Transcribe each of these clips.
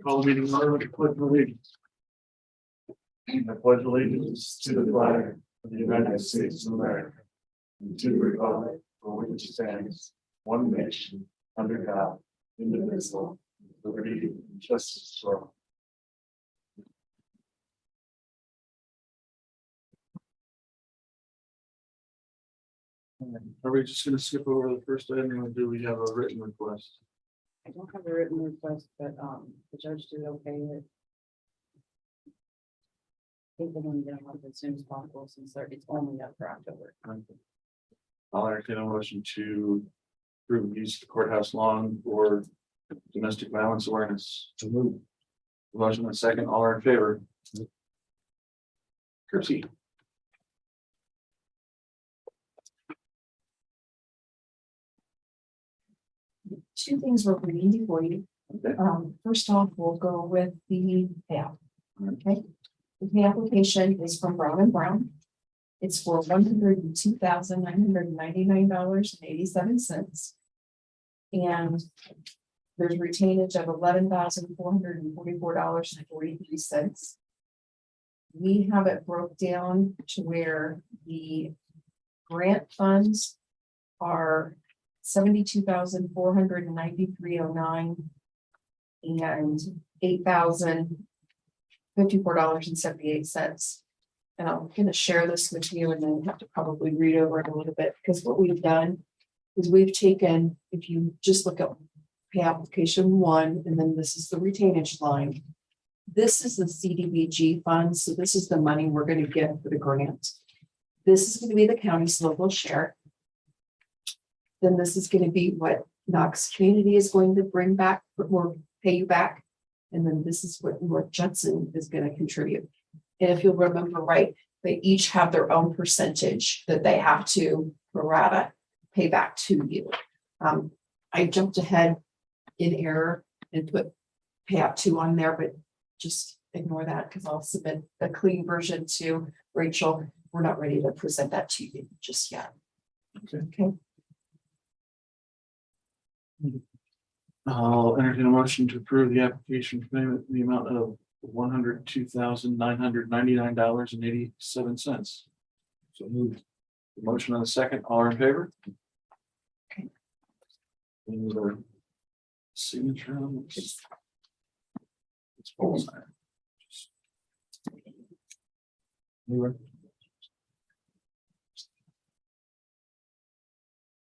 Call the meeting order with the pledge of allegiance. I pledge allegiance to the flag of the United States of America and to the republic for which it stands, one nation, under God, indivisible, with liberty and justice for all. Are we just going to skip over the first item, or do we have a written request? I don't have a written request, but the judge did okay with. I think they're going to get them as soon as possible since it's only up for October. I'll entertain a motion to approve the use of the courthouse lawn for domestic violence awareness. To move. Motion and second, all are in favor. Kirsty. Two things we're reading for you. Okay. First off, we'll go with the payout. Okay. The pay application is from Brown and Brown. It's for $102,999.87. And there's retainage of $11,444.43. We have it broke down to where the grant funds are $72,493.09 and $8,054.78. And I'm going to share this with you and then have to probably read over it a little bit, because what we've done is we've taken, if you just look at pay application 1, and then this is the retainage line. This is the CDBG fund. So this is the money we're going to get for the grant. This is going to be the county's local share. Then this is going to be what Knox Community is going to bring back or pay you back. And then this is what North Judson is going to contribute. And if you'll remember right, they each have their own percentage that they have to pro rata pay back to you. I jumped ahead in error and put payout 2 on there, but just ignore that because I'll submit a clean version to Rachel. We're not ready to present that to you just yet. Okay. I'll entertain a motion to approve the application for payment in the amount of $102,999.87. So moved. Motion on the second, all are in favor? Okay. And the signature on this. It's full sign.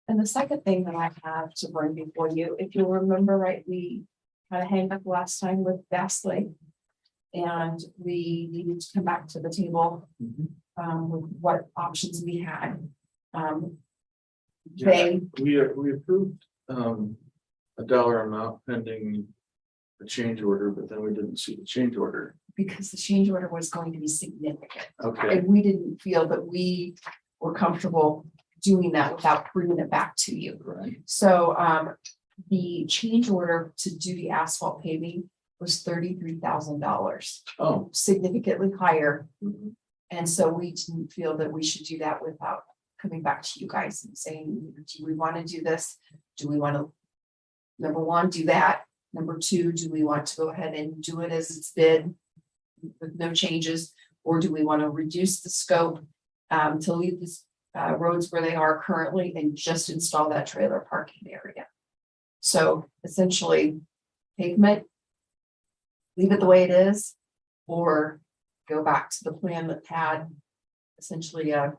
And the second thing that I have to bring before you, if you'll remember right, we had a hang up last time with Vastly. And we needed to come back to the table with what options we had. We approved a dollar amount pending a change order, but then we didn't see the change order. Because the change order was going to be significant. Okay. And we didn't feel that we were comfortable doing that without bringing it back to you. Right. So the change order to do the asphalt paving was $33,000. Oh. Significantly higher. Mhm. And so we didn't feel that we should do that without coming back to you guys and saying, do we want to do this? Do we want to, number one, do that? Number two, do we want to go ahead and do it as it's bid with no changes? Or do we want to reduce the scope to leave this roads where they are currently and just install that trailer parking area? So essentially pavement, leave it the way it is, or go back to the plan that had essentially a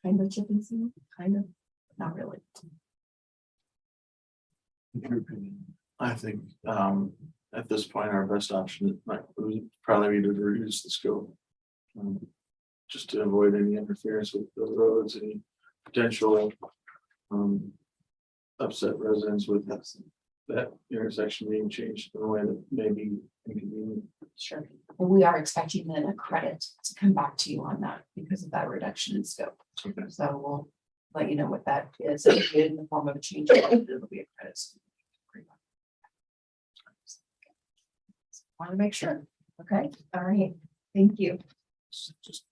kind of chip and seal, kind of, not really. In your opinion, I think at this point, our best option would probably be to reduce the scope. Just to avoid any interference with the roads, any potential upset residents with that intersection being changed in a way that may be inconvenient. Sure. And we are expecting then a credit to come back to you on that because of that reduction in scope. Okay. So we'll let you know what that is. It'll be in the form of a change. It'll be a credit. Want to make sure. Okay. All right. Thank you. Just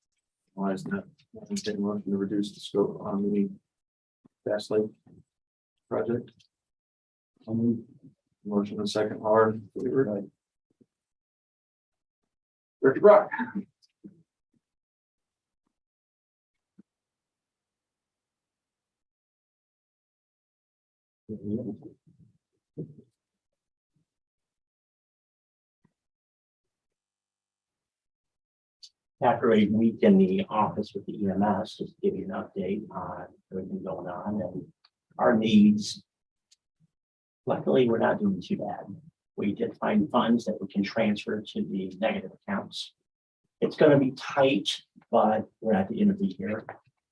why is that? I think they want to reduce the scope on the Fast Lake project. Motion and second, Howard. Richard Brock. After a week in the office with the EMS, just to give you an update on everything going on and our needs. Luckily, we're not doing too bad. We did find funds that we can transfer to the negative accounts. It's going to be tight, but we're at the end of the year.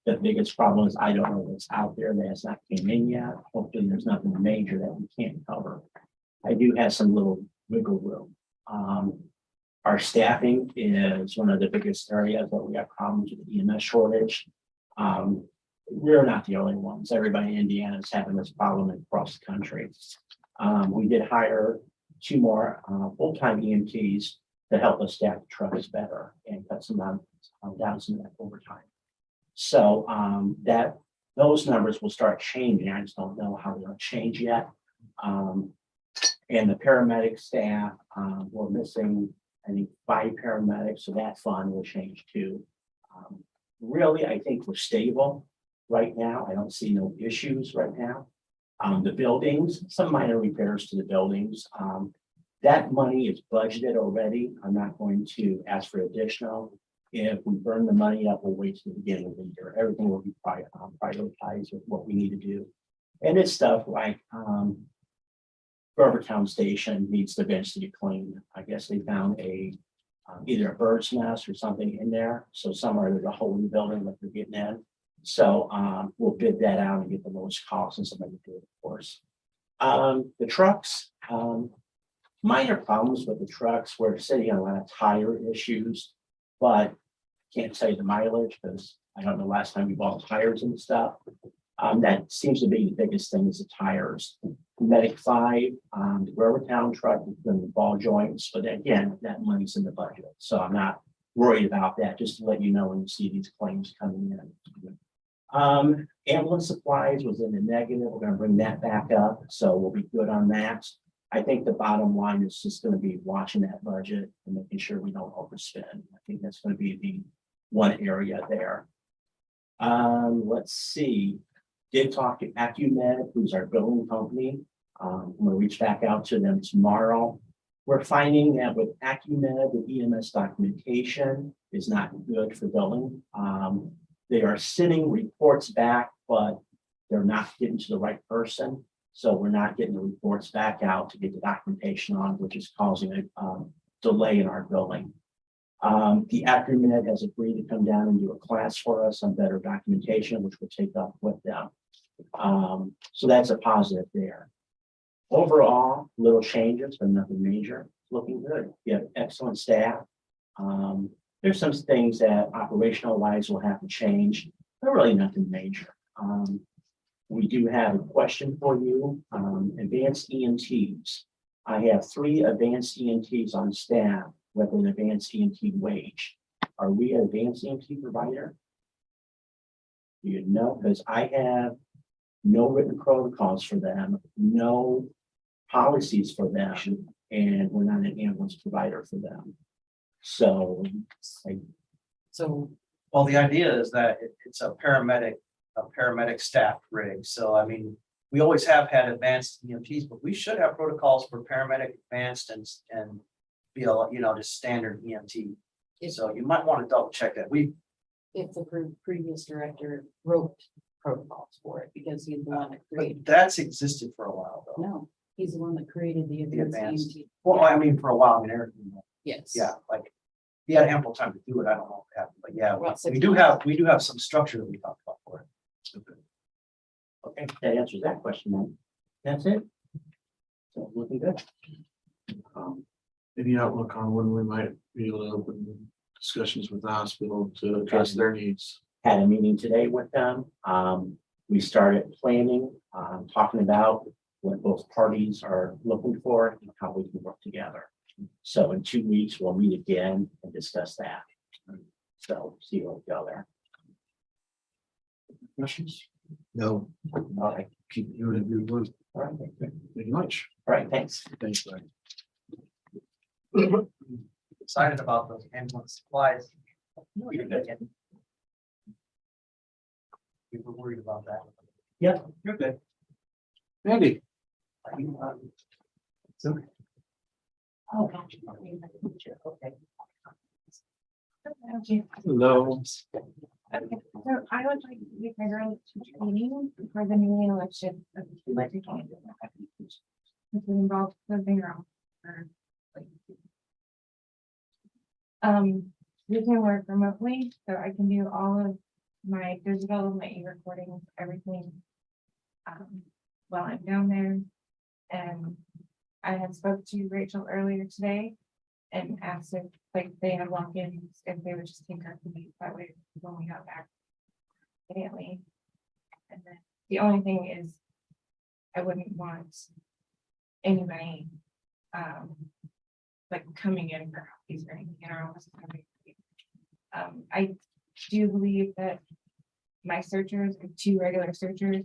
The biggest problem is I don't know what's out there that has not came in yet. Hopefully, there's nothing major that we can't cover. I do have some little wiggle room. Our staffing is one of the biggest areas that we have problems with the EMS shortage. We're not the only ones. Everybody in Indiana is having this problem across the country. We did hire 2 more full-time EMTs to help us staff the trucks better and cut some down some of that overtime. So those numbers will start changing. I just don't know how they'll change yet. And the paramedic staff, we're missing, I think, 5 paramedics, so that fund will change too. Really, I think we're stable right now. I don't see no issues right now. The buildings, some minor repairs to the buildings. That money is budgeted already. I'm not going to ask for additional. If we burn the money up, we'll wait till the beginning of the year. Everything will be prioritized with what we need to do. And it's stuff like Rivertown Station needs to eventually be cleaned. I guess they found either a bird's nest or something in there. So somewhere there's a hole in the building that they're getting in. So we'll bid that out and get the lowest cost and somebody to do it, of course. The trucks, minor problems with the trucks. We're sitting on a lot of tire issues, but can't tell you the mileage because I don't know last time we bought tires and stuff. That seems to be the biggest thing is the tires. Medic 5, the Rivertown truck, the ball joints, but again, that money's in the budget. So I'm not worried about that, just to let you know when you see these claims coming in. Ambulance supplies was in the negative. We're going to bring that back up. So we'll be good on that. I think the bottom line is just going to be watching that budget and making sure we don't overspend. I think that's going to be the one area there. Let's see. Did talk to Acumed, who's our billing company. I'm going to reach back out to them tomorrow. We're finding that with Acumed, the EMS documentation is not good for billing. They are sending reports back, but they're not getting to the right person. So we're not getting the reports back out to get the documentation on, which is causing a delay in our billing. The Acumed has agreed to come down and do a class for us on better documentation, which we'll take up with them. So that's a positive there. Overall, little changes, but nothing major. Looking good. You have excellent staff. There's some things that operational wise will have to change, but really nothing major. We do have a question for you. Advanced EMTs. I have 3 advanced EMTs on staff with an advanced EMT wage. Are we an advanced EMT provider? Do you know? Because I have no written protocols for them, no policies for them, and we're not an ambulance provider for them. So, Well, the idea is that it's a paramedic staff rig. So, I mean, we always have had advanced EMTs, but we should have protocols for paramedic advanced and be a, just standard EMT. So you might want to double check that. If the previous director wrote protocols for it, because he's the one that created. But that's existed for a while though. No, he's the one that created the advanced. advanced EMT. Well, I mean, for a while, I mean, Eric, Yes. yeah, like he had ample time to do it. I don't know what happened, but yeah, About 6 we do have some structure that we talked about for it. okay, that answers that question then. That's it. So looking good. Any outlook on when we might be able to open discussions with the hospital to address their needs? Had a meeting today with them. We started planning, talking about what both parties are looking for and how we can work together. So in 2 weeks, we'll meet again and discuss that. So see where we go there. Questions? No. All right, Keep doing it, good work. All right, Thank you much. all right, thanks. Thanks, Brian. Excited about those ambulance supplies. No, you're good. We were worried about that. Yeah, you're good. Andy. Oh, gotcha. Okay. Hello. Okay, so I would like to give my girl training for the newly elected legislative. Which would involve closing her office for, like, we can work remotely, so I can do all of my digital, my e-recording, everything. While I'm down there. And I had spoke to Rachel earlier today. And asked if, like, they had walk-ins, if they would just take our commute, that way when we got back. Immediately. And then the only thing is, I wouldn't want anybody, like coming in for copies or anything in our office. I do believe that my searchers, and 2 regular searchers,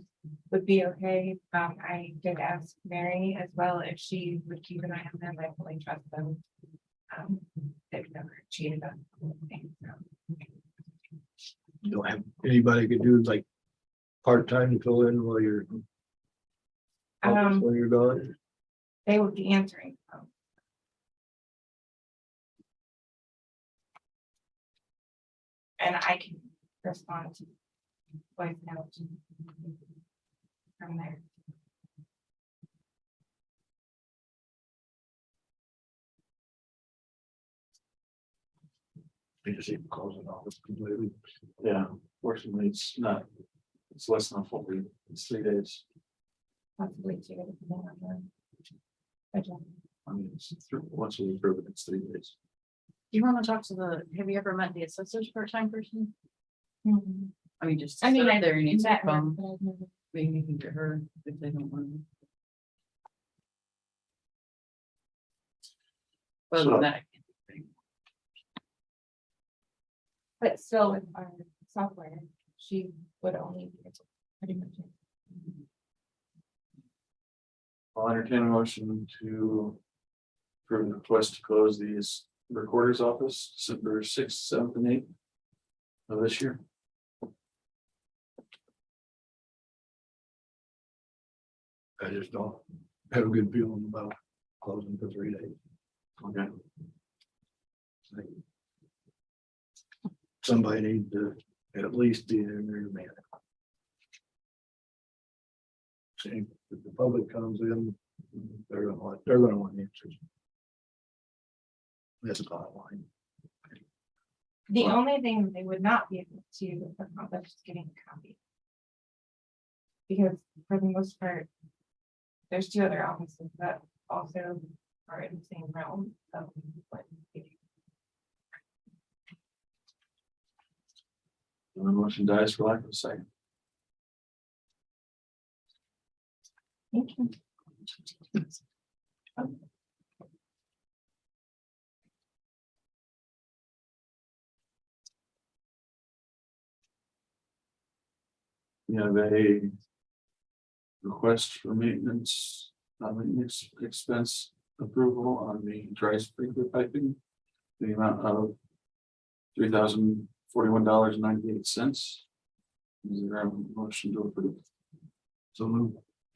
would be okay. I did ask Mary as well if she would keep an eye on them. I fully trust them. They've never cheated on anything, so. You don't have anybody could do like part-time to fill in while you're when you're gone? They would be answering. And I can respond to voice notes from there. You just even closing office completely. Yeah, fortunately, it's not, it's less than a full week, it's 3 days. Possibly to. I mean, it's once a week, but it's 3 days. Do you want to talk to have you ever met the assessor's part-time person? I mean, just. I mean, sit I up there and answer met the her, phone. but I've never- Maybe you can get her if they don't want to. Other So- than that, But still with our software, she would only be able to pretty much. I'll entertain a motion to approve the request to close these recorder's office December 6th, 7th, and 8th of this year. I just don't have a good feeling about closing for 3 days. Okay, Like, somebody needs to at least be there every minute. See, if the public comes in, they're gonna want answers. That's the bottom line. The only thing they would not be able to accomplish is getting a copy. Because for the most part, there's 2 other offices that also are in the same realm of what. we do. the motion dies for lack of a second. Thank you. We have a request for maintenance, expense approval on the dry sprinkler piping. The amount of $3,041.98. Is there a motion to approve? So move.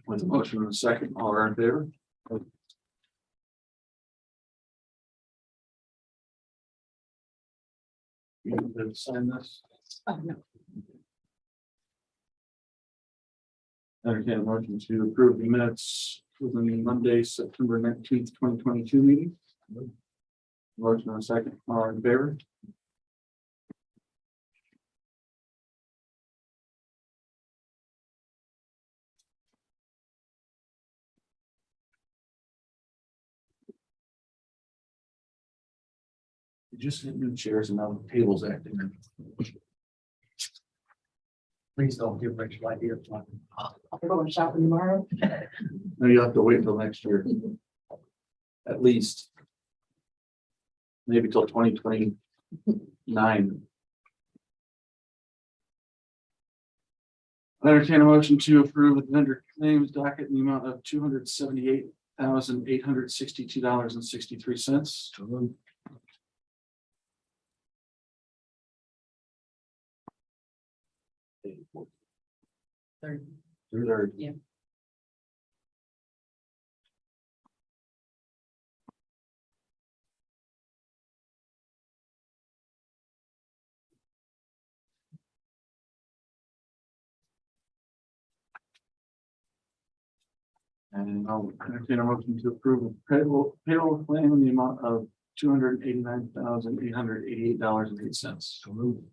With a motion and a second, all are in favor? You need to sign this. oh, no. Entertain a motion to approve the minutes for the Monday, September 19th, 2022 meeting. Motion and a second, all in favor? You just hit new chairs and now the table's acting. Please don't give Rachel ideas. We're going shopping tomorrow. No, you have to wait until next year. At least. Maybe till 2029. Entertain a motion to approve the vendor claims docket in the amount of $278,862.63. Third. Third. Yeah. And I'll entertain a motion to approve a payroll claim in the amount of $289,888.08.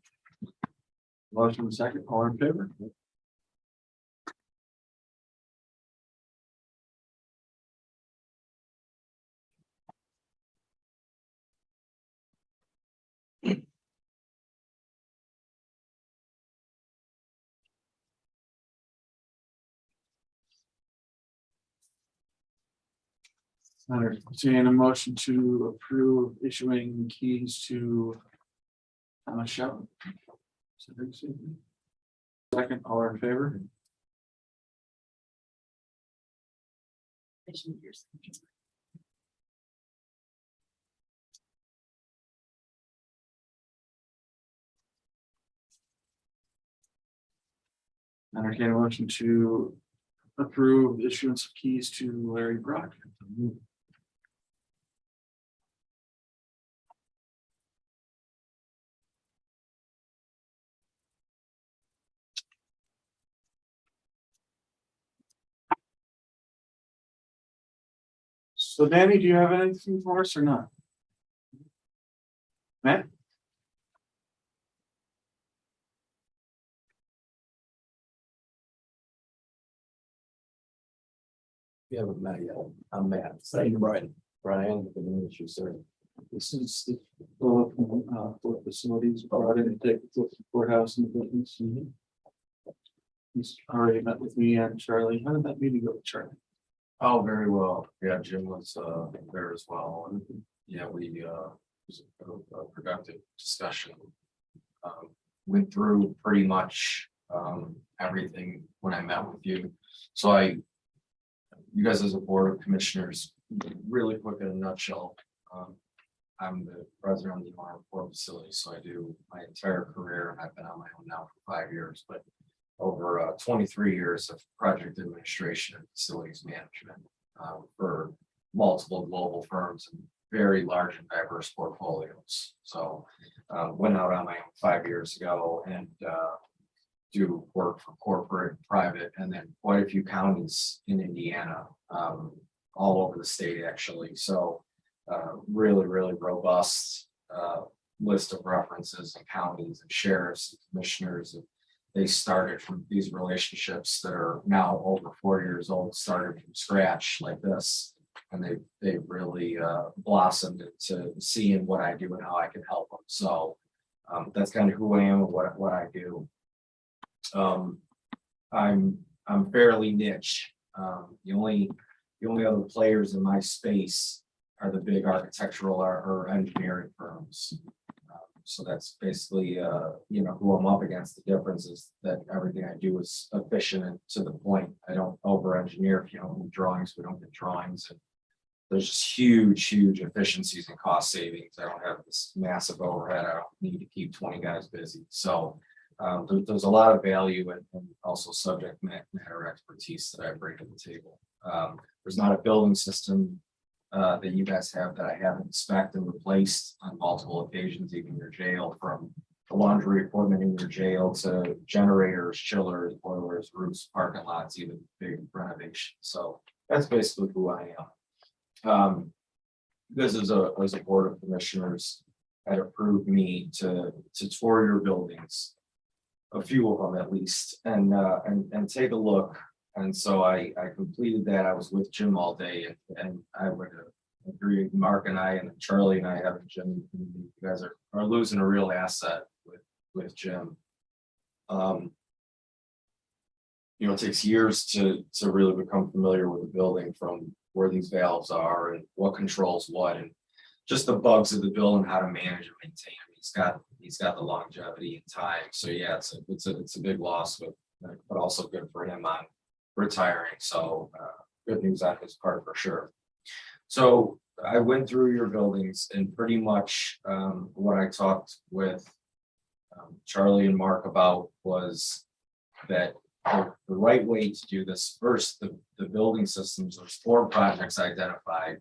Motion second, all in favor? Entertain a motion to approve issuing keys to Thomas Shell. Second, all in favor? Entertain a motion to approve issuance of keys to Larry Brock. So Danny, do you have anything for us or not? Matt? We haven't met yet. I'm Matt. Say Brian. Brian, the ministry, sir. This is the for facilities brought in to take the courthouse and the buildings. He's already met with me and Charlie. How did that meeting go with Charlie? Oh, very well. Yeah, Jim was there as well. And yeah, we was a productive discussion. Went through pretty much everything when I met with you. So you guys as a board of commissioners, really quick in a nutshell. I'm the president of the Armed Corps facility, so I do my entire career, and I've been on my own now for 5 years, but over 23 years of project administration and facilities management for multiple global firms and very large and diverse portfolios. So went out on my own 5 years ago and do work for corporate, private, and then quite a few counties in Indiana, all over the state actually. So really robust list of references and counties and sheriffs and commissioners. And they started from these relationships that are now over 4 years old, started from scratch like this. And they really blossomed into seeing what I do and how I can help them. So that's kind of who I am and what I do. I'm fairly niche. The only other players in my space are the big architectural or engineering firms. So that's basically who I'm up against. The difference is that everything I do is efficient and to the point. I don't over engineer. If you don't need drawings, we don't get drawings. And there's just huge efficiencies and cost savings. I don't have this massive overhead. I don't need to keep 20 guys busy. So there's a lot of value and also subject matter expertise that I bring to the table. There's not a building system that you guys have that I haven't inspected and replaced on multiple occasions, even your jail, from the laundry equipment in your jail to generators, chillers, boilers, roofs, parking lots, even big renovations. So that's basically who I am. This is as a board of commissioners had approved me to tour your buildings, a few of them at least, and take a look. And so I completed that. I was with Jim all day, and I would agree, Mark and I and Charlie and I have Jim, you guys are losing a real asset with Jim. It takes years to really become familiar with the building, from where these valves are and what controls what, and just the bugs of the building, how to manage and maintain them. He's got the longevity and time. So yeah, it's a big loss with but also good for him on retiring. So good news on his part for sure. So I went through your buildings and pretty much what I talked with Charlie and Mark about was that the right way to do this, first, the building systems, there's 4 projects identified.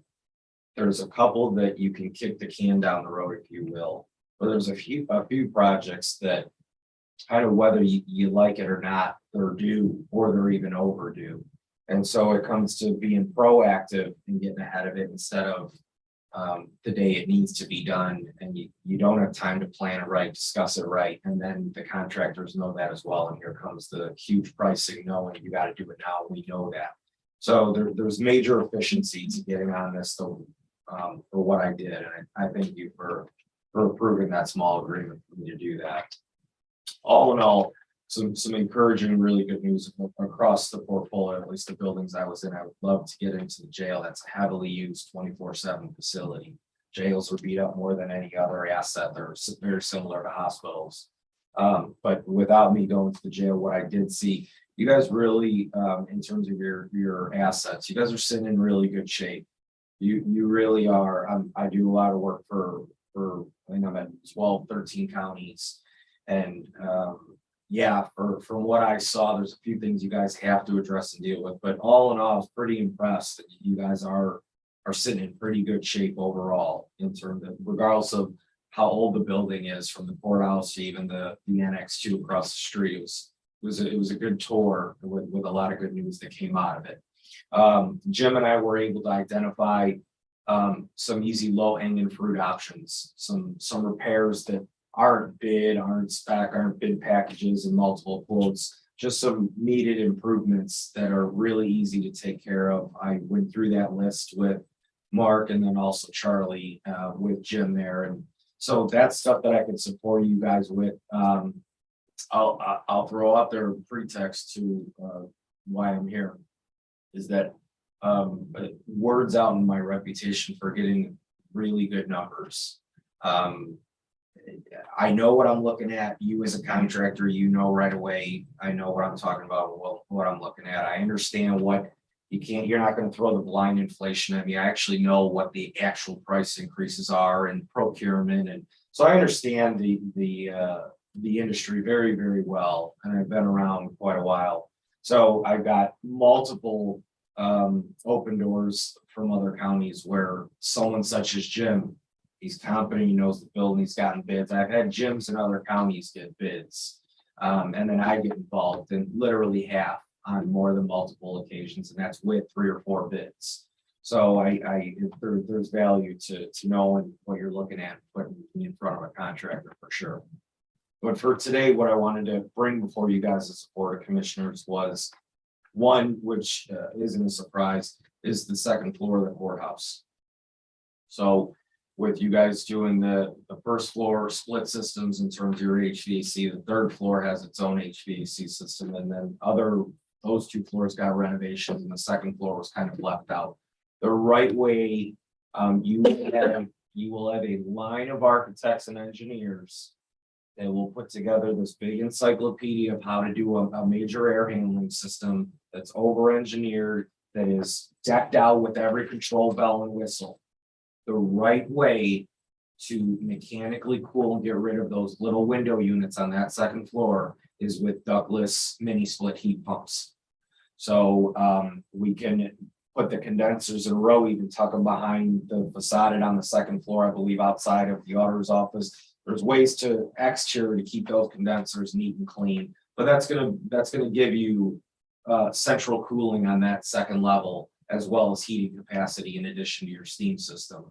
There's a couple that you can kick the can down the road, if you will, but there's a few projects that kind of whether you like it or not, they're due or they're even overdue. And so it comes to being proactive and getting ahead of it instead of the day it needs to be done, and you don't have time to plan it right, discuss it right, and then the contractors know that as well. And here comes the huge pricing, knowing you got to do it now. We know that. So there's major efficiency to getting on this. So for what I did, and I thank you for approving that small agreement for me to do that. All in all, some encouraging, really good news across the portfolio, at least the buildings I was in. I would love to get into the jail. That's a heavily used 24/7 facility. Jails are beat up more than any other asset. They're very similar to hospitals. But without me going to the jail, what I did see, you guys really, in terms of your assets, you guys are sitting in really good shape. You really are. I do a lot of work for I think I'm at 12, 13 counties. And yeah, from what I saw, there's a few things you guys have to address and deal with, but all in all, I was pretty impressed that you guys are sitting in pretty good shape overall in terms of, regardless of how old the building is, from the courthouse to even the Annex 2 across the street. It was a good tour with a lot of good news that came out of it. Jim and I were able to identify some easy low hanging fruit options, some repairs that aren't bid, aren't spec, aren't bid packages and multiple quotes, just some needed improvements that are really easy to take care of. I went through that list with Mark and then also Charlie with Jim there. And so that's stuff that I can support you guys with. I'll throw out there a pretext to why I'm here is that words out in my reputation for getting really good numbers. I know what I'm looking at. You as a contractor, you know right away. I know what I'm talking about, what I'm looking at. I understand what you're not going to throw the blind inflation at me. I actually know what the actual price increases are and procurement. And so I understand the industry very, very well. And I've been around quite a while. So I've got multiple open doors from other counties where someone such as Jim, he's competent, he knows the building, he's gotten bids. I've had gyms in other counties get bids. And then I get involved and literally have on more than multiple occasions, and that's with 3 or 4 bids. So there's value to knowing what you're looking at, putting in front of a contractor for sure. But for today, what I wanted to bring before you guys as Board of Commissioners was one, which isn't a surprise, is the second floor of the courthouse. So with you guys doing the first floor split systems in terms of your HVAC, the third floor has its own HVAC system, and then those 2 floors got renovations, and the second floor was kind of left out. The right way, you will have a line of architects and engineers that will put together this big encyclopedia of how to do a major air handling system that's over-engineered, that is decked out with every control bell and whistle. The right way to mechanically cool and get rid of those little window units on that second floor is with ductless mini split heat pumps. So we can put the condensers in a row, even tuck them behind the facade on the second floor, I believe outside of the auditor's office. There's ways to exterior to keep those condensers neat and clean, but that's gonna give you central cooling on that second level, as well as heating capacity in addition to your steam system.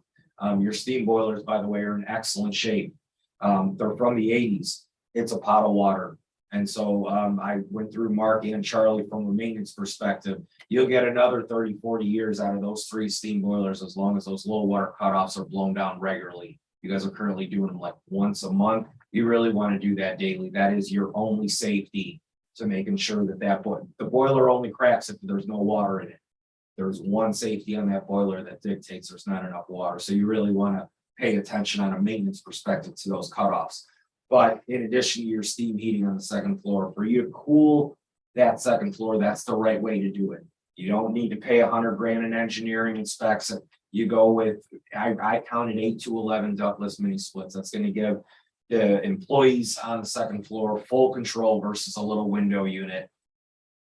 Your steam boilers, by the way, are in excellent shape. They're from the 80s. It's a pot of water. And so I went through Mark and Charlie from a maintenance perspective. You'll get another 30, 40 years out of those 3 steam boilers as long as those low water cutoffs are blown down regularly. You guys are currently doing them like once a month. You really want to do that daily. That is your only safety to making sure that the boiler only cracks if there's no water in it. There's one safety on that boiler that dictates there's not enough water. So you really want to pay attention on a maintenance perspective to those cutoffs. But in addition to your steam heating on the second floor, for you to cool that second floor, that's the right way to do it. You don't need to pay $100,000 in engineering and specs. You go with, I counted 8 to 11 ductless mini splits. That's gonna give the employees on the second floor full control versus a little window unit.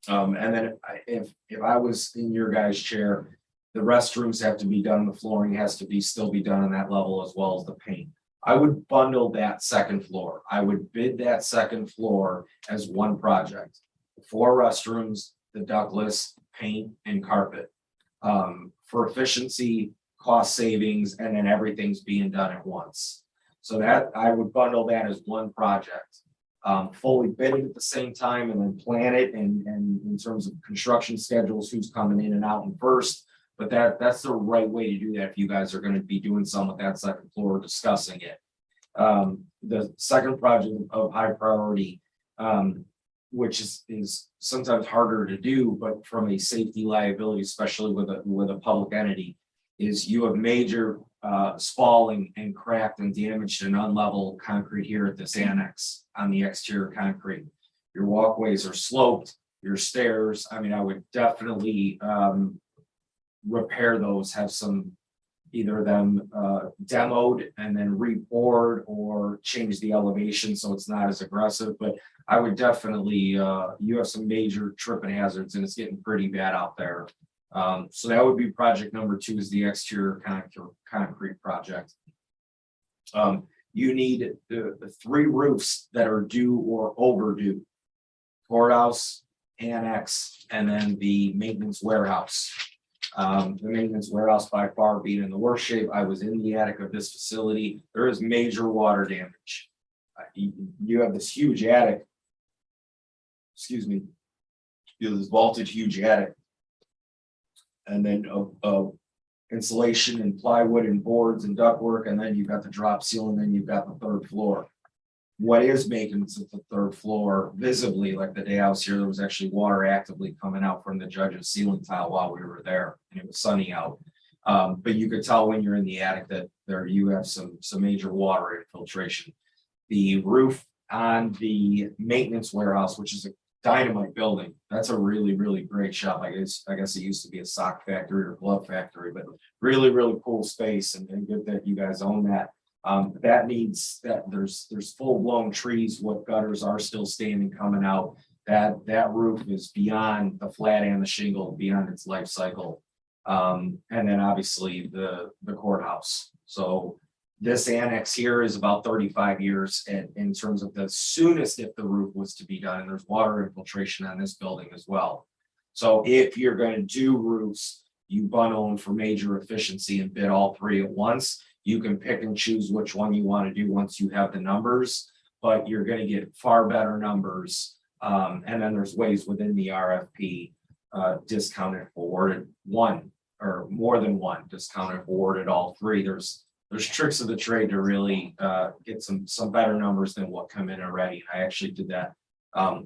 And then if I was in your guys' chair, the restrooms have to be done, the flooring has to still be done on that level as well as the paint. I would bundle that second floor. I would bid that second floor as one project. 4 restrooms, the ductless, paint and carpet. For efficiency, cost savings, and then everything's being done at once. So that I would bundle that as one project. Fully bid it at the same time and then plan it and in terms of construction schedules, who's coming in and out and first. But that's the right way to do that if you guys are going to be doing some with that second floor, discussing it. The second project of high priority, which is sometimes harder to do, but from a safety liability, especially with a public entity, is you have major spalling and cracked and damaged and unlevel concrete here at this annex on the exterior concrete. Your walkways are sloped, your stairs, I mean, I would definitely repair those, have some, either them demoed and then re-poured or change the elevation so it's not as aggressive, but I would definitely, you have some major tripping hazards and it's getting pretty bad out there. So that would be project number 2 is the exterior concrete project. You need the 3 roofs that are due or overdue. Courthouse, annex, and then the maintenance warehouse. The maintenance warehouse by far being in the worst shape. I was in the attic of this facility. There is major water damage. You have this huge attic. Excuse me. You have this vaulted huge attic. And then insulation and plywood and boards and ductwork, and then you've got the drop ceiling, then you've got the 3rd floor. What is making it to the 3rd floor visibly, like the day I was here, there was actually water actively coming out from the judge's ceiling tile while we were there, and it was sunny out. But you could tell when you're in the attic that you have some major water infiltration. The roof on the maintenance warehouse, which is a dynamite building, that's a really, really great shop. I guess it used to be a sock factory or glove factory, but really, really cool space and good that you guys own that. That needs that there's full-blown trees, what gutters are still standing coming out. That roof is beyond the flat and the shingle, beyond its life cycle. And then obviously the courthouse. So this annex here is about 35 years in terms of the soonest if the roof was to be done, and there's water infiltration on this building as well. So if you're going to do roofs, you bundle them for major efficiency and bid all 3 at once. You can pick and choose which one you want to do once you have the numbers, but you're going to get far better numbers. And then there's ways within the RFP discounted awarded 1 or more than 1 discounted awarded all 3. There's tricks of the trade to really get some better numbers than what come in already. I actually did that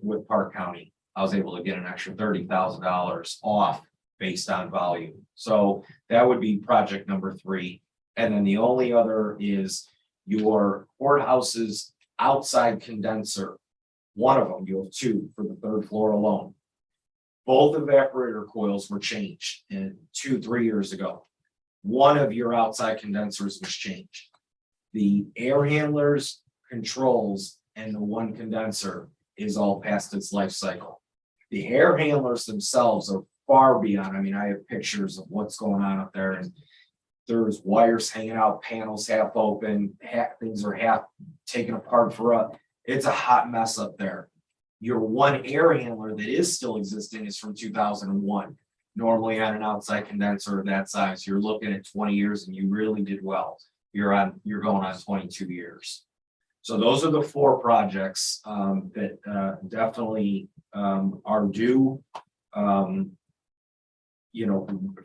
with Park County. I was able to get an extra $30,000 off based on volume. So that would be project number 3. And then the only other is your courthouse's outside condenser. One of them, you have 2 for the 3rd floor alone. Both evaporator coils were changed 2-3 years ago. One of your outside condensers was changed. The air handlers, controls, and the one condenser is all past its life cycle. The air handlers themselves are far beyond. I mean, I have pictures of what's going on up there, and there's wires hanging out, panels half open, things are half taken apart it's a hot mess up there. Your one air handler that is still existing is from 2001. Normally on an outside condenser of that size, you're looking at 20 years and you really did well. You're going on 22 years. So those are the 4 projects that definitely are due.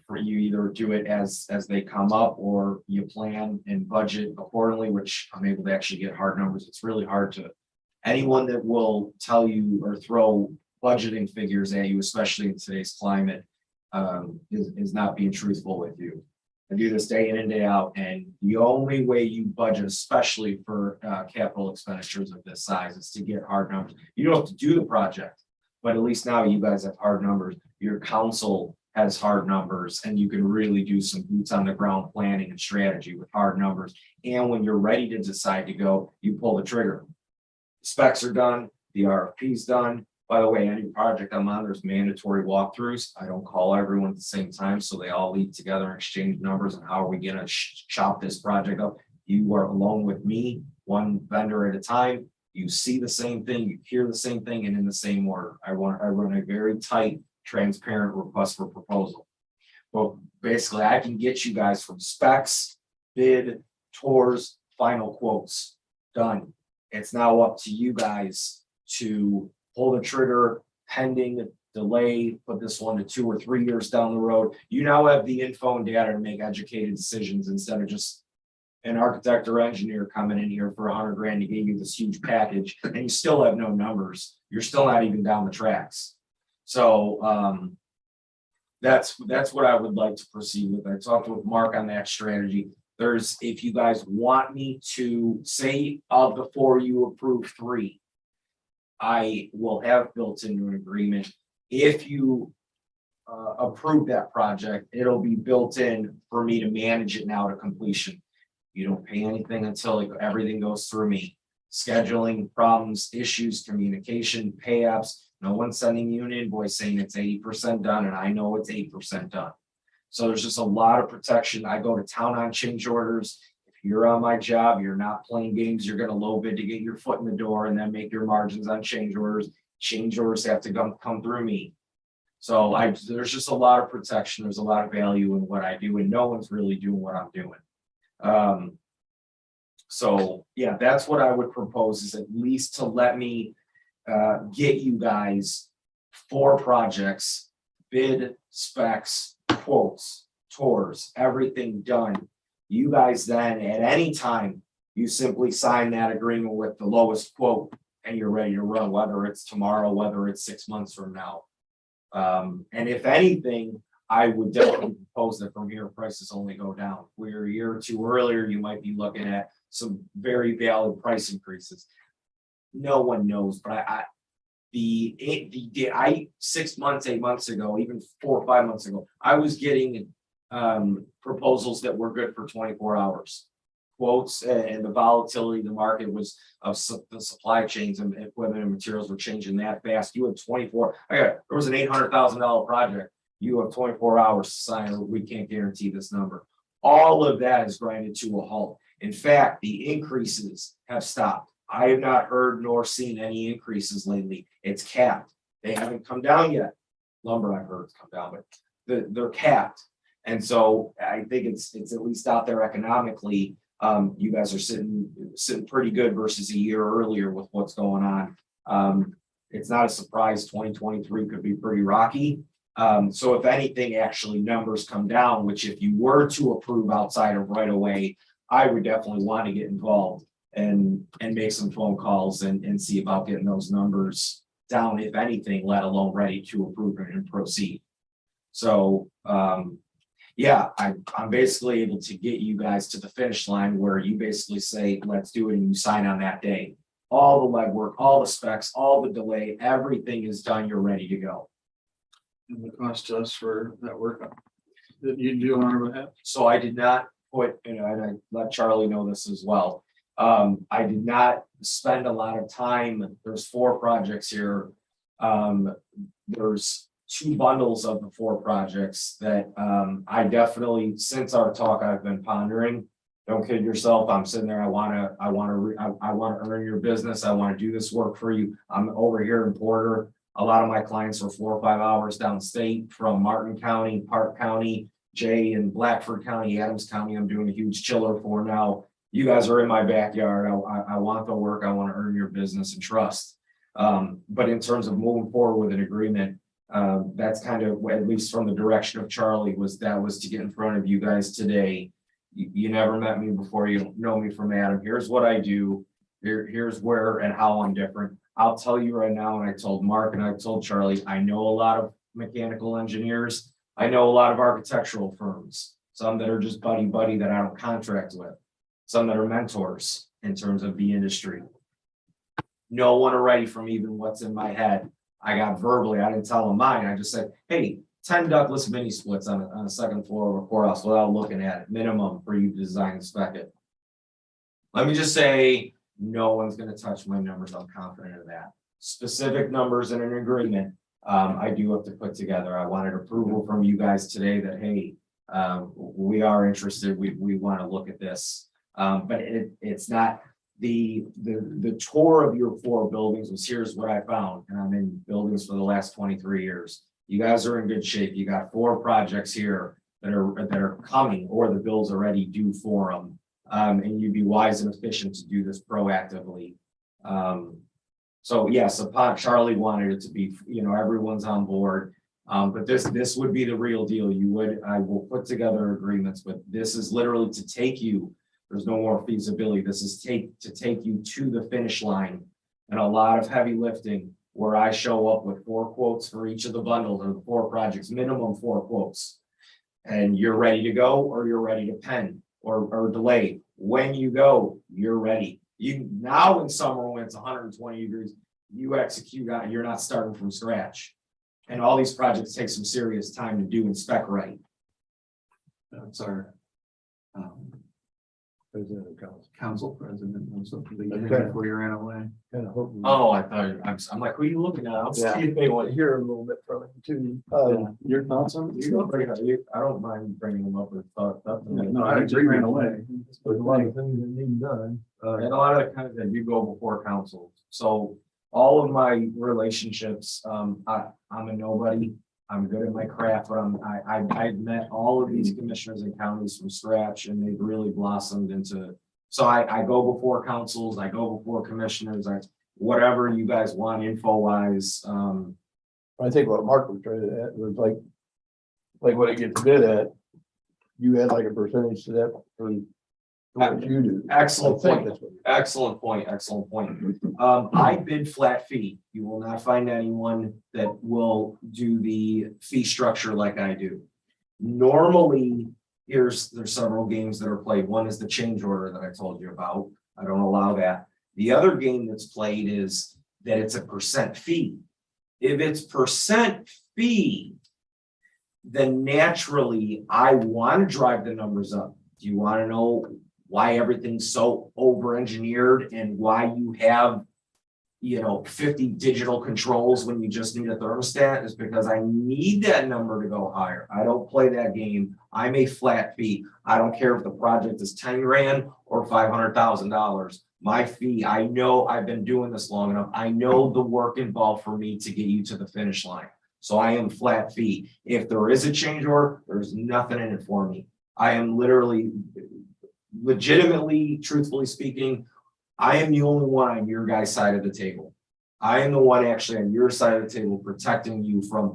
For you either do it as they come up or you plan and budget accordingly, which I'm able to actually get hard numbers. It's really hard to anyone that will tell you or throw budgeting figures at you, especially in today's climate, is not being truthful with you. I do this day in and day out, and the only way you budget, especially for capital expenditures of this size, is to get hard numbers. You don't have to do the project, But at least now you guys have hard numbers. Your council has hard numbers and you can really do some boots on the ground planning and strategy with hard numbers. And when you're ready to decide to go, you pull the trigger. Specs are done, the RFP's done. By the way, any project I'm on, there's mandatory walkthroughs. I don't call everyone at the same time, so they all lead together and exchange numbers and how are we gonna chop this project up. You are alone with me, one vendor at a time. You see the same thing, you hear the same thing, and in the same order. I run a very tight, transparent request for proposal. Well, basically, I can get you guys from specs, bid, tours, final quotes, done. It's now up to you guys to pull the trigger, pending delay, put this one to 2 or 3 years down the road. You now have the info and data to make educated decisions instead of just an architect or engineer coming in here for $100 grand to give you this huge package and you still have no numbers. You're still not even down the tracks. So that's what I would like to proceed with. I talked with Mark on that strategy. If you guys want me to say before you approve 3, I will have built into an agreement. If you approve that project, it'll be built in for me to manage it now to completion. You don't pay anything until everything goes through me. Scheduling problems, issues, communication, pay apps. No one's sending you an invoice saying it's 80% done and I know it's 8% done. So there's just a lot of protection. I go to town on change orders. If you're on my job, you're not playing games, you're gonna low bid to get your foot in the door and then make your margins on change orders. Change orders have to come through me. So there's just a lot of protection. There's a lot of value in what I do and no one's really doing what I'm doing. So yeah, that's what I would propose is at least to let me get you guys 4 projects, bid, specs, quotes, tours, everything done. You guys then at any time, you simply sign that agreement with the lowest quote and you're ready to run, whether it's tomorrow, whether it's 6 months from now. And if anything, I would definitely propose that from here prices only go down. Where a year or 2 earlier, you might be looking at some very valid price increases. No one knows, but 6 months, 8 months ago, even 4 or 5 months ago, I was getting proposals that were good for 24 hours. Quotes and the volatility of the market was of the supply chains and equipment and materials were changing that fast. You had 24. There was an $800,000 project. You have 24 hours to sign. We can't guarantee this number. All of that is grinded to a halt. In fact, the increases have stopped. I have not heard nor seen any increases lately. It's capped. They haven't come down yet. Lumber I've heard come down, but they're capped. And so I think it's at least out there economically. You guys are sitting pretty good versus a year earlier with what's going on. It's not a surprise 2023 could be pretty rocky. So if anything, actually numbers come down, which if you were to approve outside of right away, I would definitely want to get involved and make some phone calls and see about getting those numbers down, if anything, let alone ready to approve it and proceed. So yeah, I'm basically able to get you guys to the finish line where you basically say, let's do it, and you sign on that day. All the legwork, all the specs, all the delay, everything is done, you're ready to go. And the cost to us for that work that you do on our behalf. So I did not put, and I let Charlie know this as well. I did not spend a lot of time. There's 4 projects here. There's 2 bundles of the 4 projects that I definitely, since our talk, I've been pondering. Don't kid yourself. I'm sitting there. I want to earn your business. I want to do this work for you. I'm over here in Porter. A lot of my clients are 4 or 5 hours downstate from Martin County, Park County, Jay and Blackford County, Adams County. I'm doing a huge chiller for now. You guys are in my backyard. I want the work. I want to earn your business and trust. But in terms of moving forward with an agreement, that's kind of, at least from the direction of Charlie, was to get in front of you guys today. You never met me before. You don't know me from Adam. Here's what I do. Here's where and how I'm different. I'll tell you right now, and I told Mark and I told Charlie, I know a lot of mechanical engineers. I know a lot of architectural firms, some that are just buddy that I don't contract with, some that are mentors in terms of the industry. No one already from even what's in my head. I got verbally, I didn't tell them mine, I just said, hey, 10 ductless mini splits on a second floor of a courthouse without looking at it, minimum for you to design and spec it. Let me just say, no one's gonna touch my numbers, I'm confident of that. Specific numbers in an agreement, I do have to put together. I wanted approval from you guys today that, hey, we are interested, we wanna look at this. But it's not, the tour of your 4 buildings was, here's what I found, and I'm in buildings for the last 23 years. You guys are in good shape. You got 4 projects here that are coming, or the bill's already due for them. And you'd be wise and efficient to do this proactively. So yes, upon Charlie wanted it to be, everyone's on board. But this would be the real deal. I will put together agreements, but this is literally to take you. There's no more feasibility. This is to take you to the finish line, and a lot of heavy lifting where I show up with 4 quotes for each of the bundles or the 4 projects, minimum 4 quotes. And you're ready to go, or you're ready to pen or delay. When you go, you're ready. You now in summer when it's 120 degrees, you execute on, you're not starting from scratch. And all these projects take some serious time to do and spec right. That's our President of council. council president, and something that you Okay. had before you ran away. Kind of hoping. Oh, I thought, I'm like, who are you looking at? I'm Yeah. seeing they want to hear. Hear a little bit from him too. Your thoughts on it? I don't mind bringing them up with thought. No, I agree, ran away. There's a lot of things that need done. And a lot of the kind of that you go before council. So all of my relationships, I'm a nobody. I'm good at my craft, but I've met all of these commissioners and counties from scratch, and they've really blossomed into. So I go before councils, I go before commissioners, whatever you guys want info wise. I think what Mark was trying to add was like what it gets bid at, you add like a percentage to that for what you do. Excellent I think point. that's what- Excellent point, excellent point. I bid flat fee. You will not find anyone that will do the fee structure like I do. Normally, there's several games that are played. One is the change order that I told you about. I don't allow that. The other game that's played is that it's a percent fee. If it's percent fee, then naturally I want to drive the numbers up. Do you want to know why everything's so over-engineered and why you have, 50 digital controls when you just need a thermostat? Is because I need that number to go higher. I don't play that game. I'm a flat fee. I don't care if the project is 10 grand or $500,000. My fee, I know I've been doing this long enough. I know the work involved for me to get you to the finish line. So I am flat fee. If there is a change order, there's nothing in it for me. I am literally, legitimately, truthfully speaking, I am the only one on your guys' side of the table. I am the one actually on your side of the table protecting you from